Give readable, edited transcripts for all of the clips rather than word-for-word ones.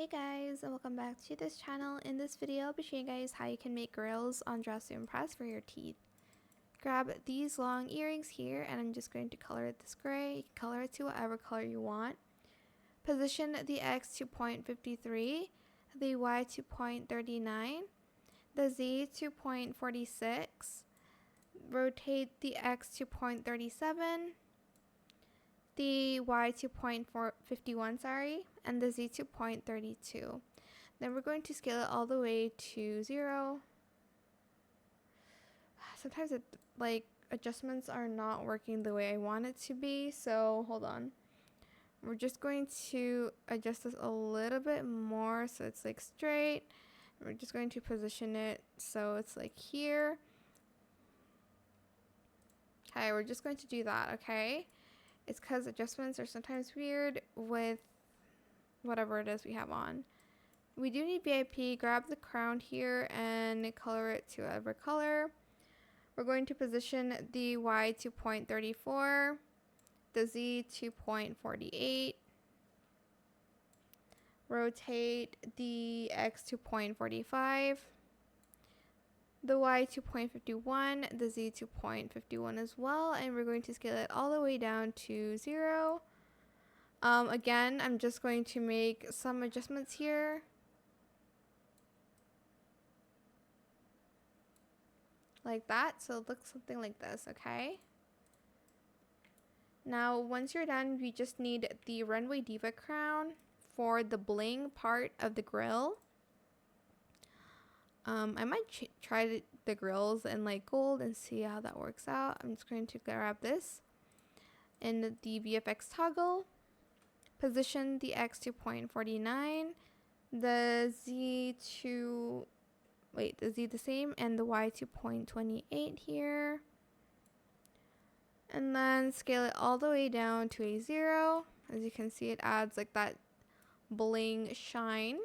Hey guys, and welcome back to this channel. In this video, I'll be showing you guys how you can make grills on Dress to Impress for your teeth. Grab these long earrings here, and I'm just going to color it this gray. You can color it to whatever color you want. Position the X to 0.53, the Y to 0.39, the Z to 0.46, rotate the X to 0.37, the Y to 0.51, and the Z to 0.32. Then we're going to scale it all the way to 0. Sometimes adjustments are not working the way I want it to be, so hold on. We're just going to adjust this a little bit more so it's like straight. We're just going to position it so it's like here. Okay, we're just going to do that, okay? It's because adjustments are sometimes weird with whatever it is we have on. We do need VIP. Grab the crown here and color it to whatever color. We're going to position the Y to 0.34, the Z to 0.48, rotate the X to 0.45, the Y to 0.51, the Z to 0.51 as well, and we're going to scale it all the way down to 0. Again, I'm just going to make some adjustments here. Like that, so it looks something like this, okay? Now, once you're done, we just need the Runway Diva crown for the bling part of the grill. I might try the grills in like gold and see how that works out. I'm just going to grab this in the VFX toggle, position the X to 0.49, the Z to the Z the same, and the Y to 0.28 here. And then scale it all the way down to a 0. As you can see, it adds like that bling shine.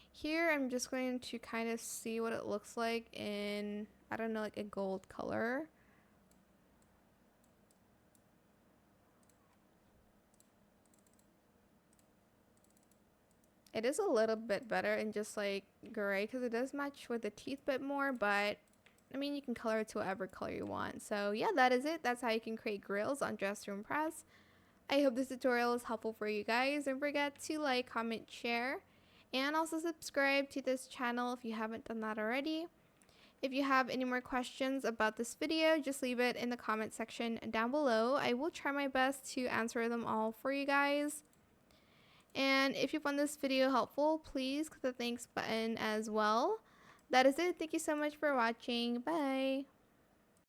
Here, I'm just going to kind of see what it looks like in, I don't know, like a gold color. It is a little bit better in just like gray because it does match with the teeth a bit more, but I mean, you can color it to whatever color you want. So yeah, that is it. That's how you can create grills on Dress to Impress. I hope this tutorial is helpful for you guys. Don't forget to like, comment, share, and also subscribe to this channel if you haven't done that already. If you have any more questions about this video, just leave it in the comment section down below. I will try my best to answer them all for you guys. And if you found this video helpful, please click the thanks button as well. That is it. Thank you so much for watching. Bye.